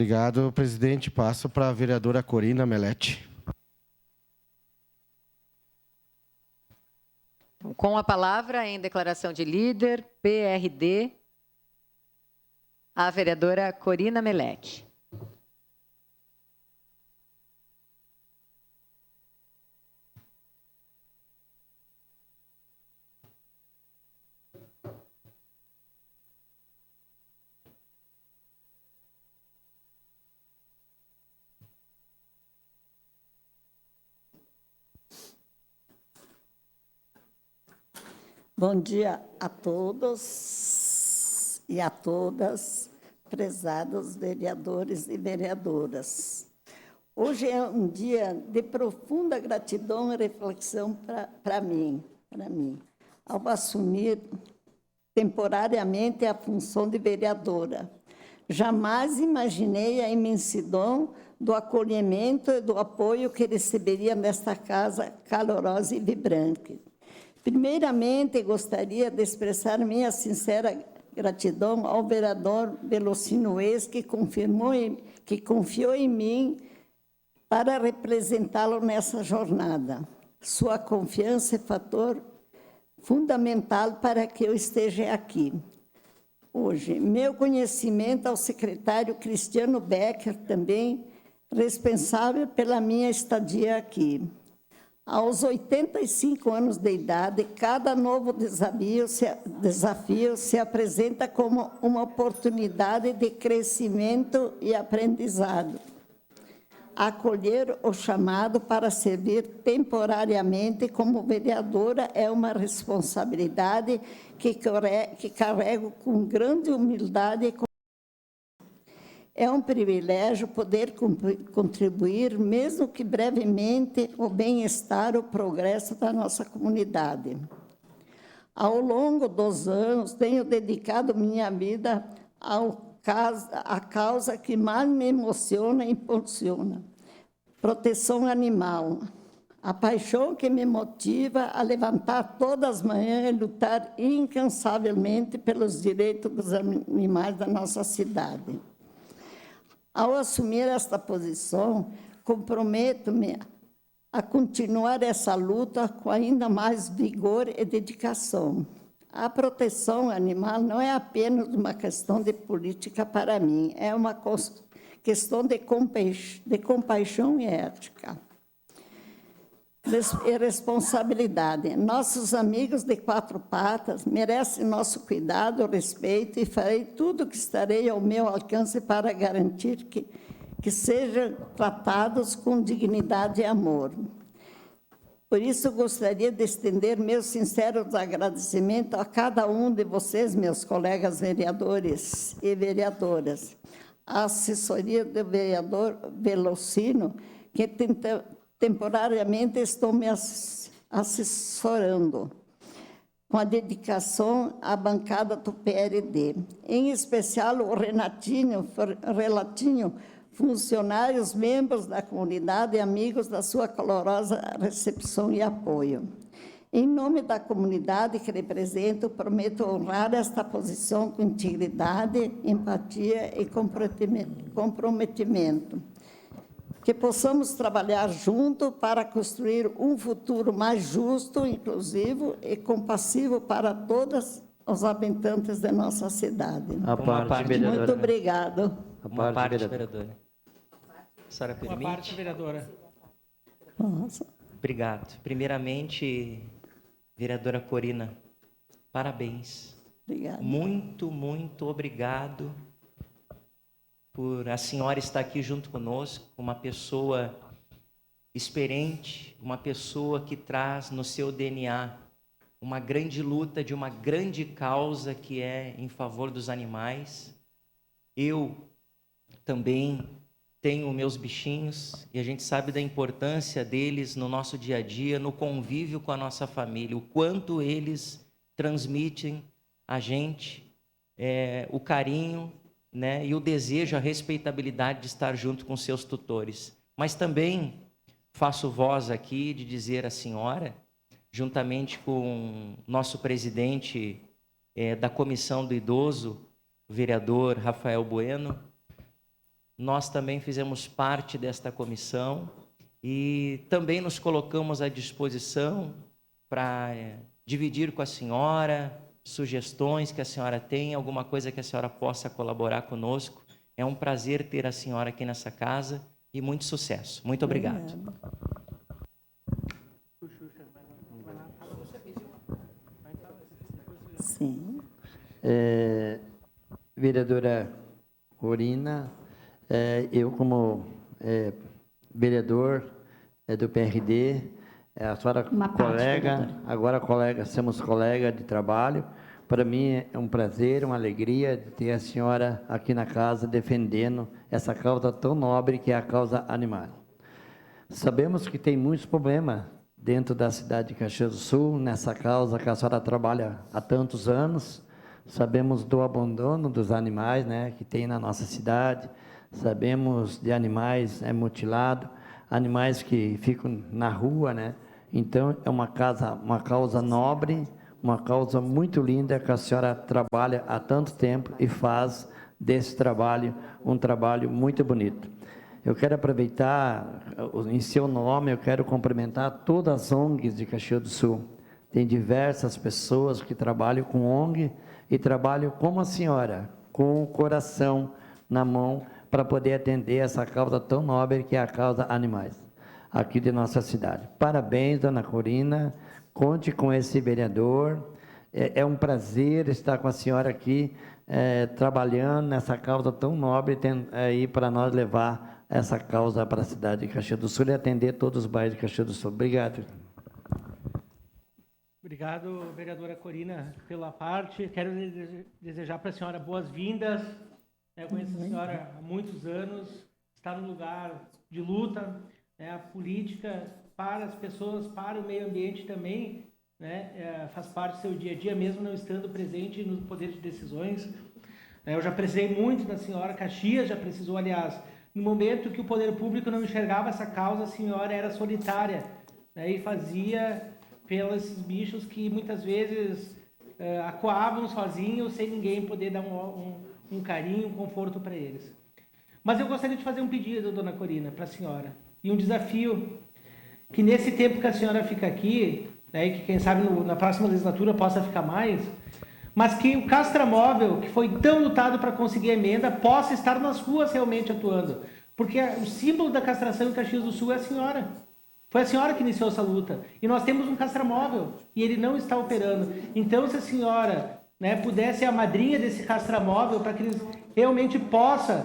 Obrigado, presidente. Passo para a vereadora Corina Melete. Com a palavra, em declaração de líder, PRD, a vereadora Corina Melete. Bom dia a todos e a todas, prezados vereadores e vereadoras. Hoje é um dia de profunda gratidão e reflexão para mim, ao assumir temporariamente a função de vereadora. Jamais imaginei a imensidão do acolhimento e do apoio que receberia nesta casa calorosa e vibrante. Primeiramente, gostaria de expressar minha sincera gratidão ao vereador Velocino Ex, que confiou em mim para representá-lo nessa jornada. Sua confiança é fator fundamental para que eu esteja aqui hoje. Meu conhecimento ao secretário Cristiano Becker, também responsável pela minha estadia aqui. Aos 85 anos de idade, cada novo desafio se apresenta como uma oportunidade de crescimento e aprendizado. Acolher o chamado para servir temporariamente como vereadora é uma responsabilidade que carrego com grande humildade. É um privilégio poder contribuir, mesmo que brevemente, o bem-estar, o progresso da nossa comunidade. Ao longo dos anos, tenho dedicado minha vida à causa que mais me emociona e impulsiona: proteção animal. A paixão que me motiva a levantar todas as manhãs e lutar incansavelmente pelos direitos dos animais da nossa cidade. Ao assumir esta posição, comprometo-me a continuar essa luta com ainda mais vigor e dedicação. A proteção animal não é apenas uma questão de política para mim, é uma questão de compaixão e ética e responsabilidade. Nossos amigos de quatro patas merecem nosso cuidado, respeito, e farei tudo o que estarei ao meu alcance para garantir que sejam tratados com dignidade e amor. Por isso, gostaria de estender meus sinceros agradecimentos a cada um de vocês, meus colegas vereadores e vereadoras, a assessoria do vereador Velocino, que temporariamente estou me assessorando, com a dedicação à bancada do PRD. Em especial, o Relatinho, funcionários, membros da comunidade e amigos da sua calorosa recepção e apoio. Em nome da comunidade que represento, prometo honrar esta posição com integridade, empatia e comprometimento. Que possamos trabalhar junto para construir um futuro mais justo, inclusivo e compassivo para todos os habitantes da nossa cidade. Muito obrigado. Uma parte, vereadora. A senhora permite? Uma parte, vereadora. Nossa. Obrigado. Primeiramente, vereadora Corina, parabéns. Obrigada. Muito, muito obrigado por a senhora estar aqui junto conosco, uma pessoa experiente, uma pessoa que traz no seu DNA uma grande luta de uma grande causa que é em favor dos animais. Eu também tenho meus bichinhos e a gente sabe da importância deles no nosso dia a dia, no convívio com a nossa família, o quanto eles transmitem a gente o carinho, né, e o desejo, a respeitabilidade de estar junto com seus tutores. Mas também faço voz aqui de dizer à senhora, juntamente com nosso presidente da Comissão do Idoso, o vereador Rafael Bueno, nós também fizemos parte desta comissão e também nos colocamos à disposição para dividir com a senhora sugestões que a senhora tem, alguma coisa que a senhora possa colaborar conosco. É um prazer ter a senhora aqui nessa casa e muito sucesso. Muito obrigado. Sim. Vereadora Corina, eu como vereador do PRD, a senhora colega, agora colega, somos colegas de trabalho. Para mim é um prazer, uma alegria de ter a senhora aqui na casa defendendo essa causa tão nobre que é a causa animal. Sabemos que tem muitos problemas dentro da cidade de Caxias do Sul, nessa causa que a senhora trabalha há tantos anos. Sabemos do abandono dos animais, né, que tem na nossa cidade. Sabemos de animais mutilados, animais que ficam na rua, né? Então é uma causa nobre, uma causa muito linda que a senhora trabalha há tanto tempo e faz desse trabalho um trabalho muito bonito. Eu quero aproveitar, em seu nome, eu quero cumprimentar todas as ONGs de Caxias do Sul. Tem diversas pessoas que trabalham com ONG e trabalham como a senhora, com o coração na mão, para poder atender essa causa tão nobre que é a causa animais, aqui de nossa cidade. Parabéns, dona Corina, conte com esse vereador. É um prazer estar com a senhora aqui, trabalhando nessa causa tão nobre, aí para nós levar essa causa para a cidade de Caxias do Sul e atender todos os bairros de Caxias do Sul. Obrigado. Obrigado, vereadora Corina, pela parte. Quero desejar para a senhora boas-vindas. Eu conheço a senhora há muitos anos, está num lugar de luta, a política para as pessoas, para o meio ambiente também, faz parte do seu dia a dia, mesmo não estando presente no poder de decisões. Eu já precisei muito da senhora, Caxias já precisou, aliás, no momento que o poder público não enxergava essa causa, a senhora era solitária, e fazia pelos bichos que muitas vezes acuavam sozinhos, sem ninguém poder dar um carinho, um conforto para eles. Mas eu gostaria de fazer um pedido, dona Corina, para a senhora, e um desafio, que nesse tempo que a senhora fica aqui, e que quem sabe na próxima legislatura possa ficar mais, mas que o Castramóvel, que foi tão lutado para conseguir emenda, possa estar nas ruas realmente atuando. Porque o símbolo da castração em Caxias do Sul é a senhora. Foi a senhora que iniciou essa luta. E nós temos um castramóvel e ele não está operando. Então, se a senhora pudesse ser a madrinha desse castramóvel para que eles realmente possam,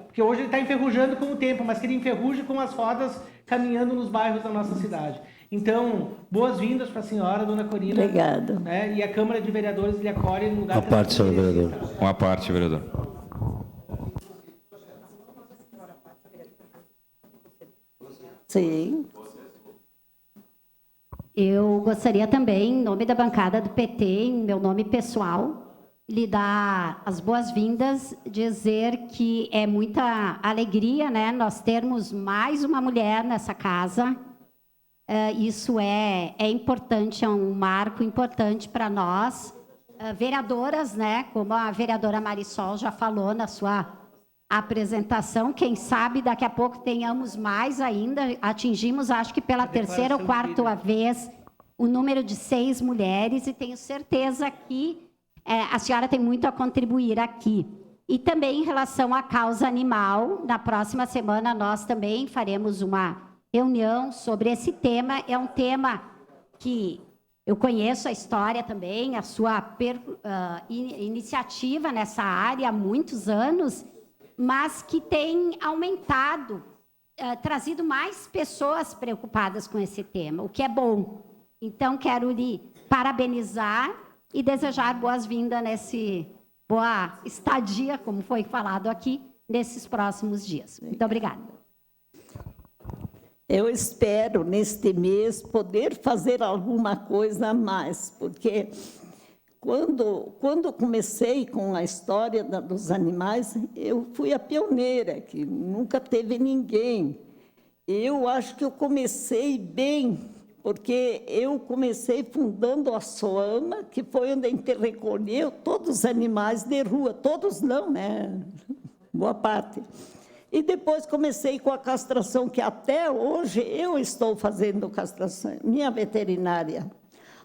porque hoje ele está enferrujando com o tempo, mas que ele enferruje com as rodas caminhando nos bairros da nossa cidade. Então, boas-vindas para a senhora, dona Corina. Obrigada. E a Câmara de Vereadores lhe acolhe no lugar... Uma parte, senhor vereador. Uma parte, vereador. Sim. Eu gostaria também, em nome da bancada do PT, em meu nome pessoal, lhe dar as boas-vindas, dizer que é muita alegria, nós termos mais uma mulher nessa casa. Isso é importante, é um marco importante para nós, vereadoras, como a vereadora Marisol já falou na sua apresentação. Quem sabe daqui a pouco tenhamos mais ainda, atingimos, acho que pela terceira ou quarta vez, o número de 6 mulheres, e tenho certeza que a senhora tem muito a contribuir aqui. E também em relação à causa animal, na próxima semana nós também faremos uma reunião sobre esse tema. É um tema que eu conheço a história também, a sua iniciativa nessa área há muitos anos, mas que tem aumentado, trazido mais pessoas preocupadas com esse tema, o que é bom. Então, quero lhe parabenizar e desejar boas-vindas boa estadia, como foi falado aqui, nesses próximos dias. Muito obrigada. Eu espero, neste mês, poder fazer alguma coisa a mais, porque quando comecei com a história dos animais, eu fui a pioneira, que nunca teve ninguém. Eu acho que eu comecei bem, porque eu comecei fundando a SOAMA, que foi onde a gente recolheu todos os animais de rua, todos não, boa parte. E depois comecei com a castração, que até hoje eu estou fazendo castração, minha veterinária.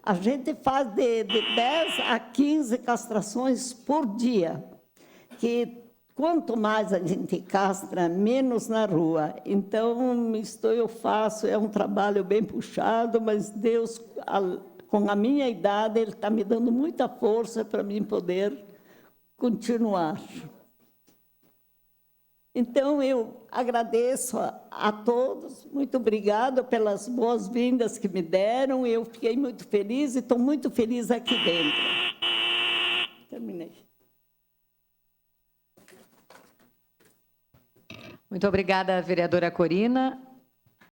A gente faz de 10 a 15 castrações por dia, que quanto mais a gente castra, menos na rua. Então, eu faço, é um trabalho bem puxado, mas Deus, com a minha idade, Ele está me dando muita força para mim poder continuar. Então, eu agradeço a todos, muito obrigada pelas boas-vindas que me deram, eu fiquei muito feliz e estou muito feliz aqui dentro. Terminei. Muito obrigada, vereadora Corina.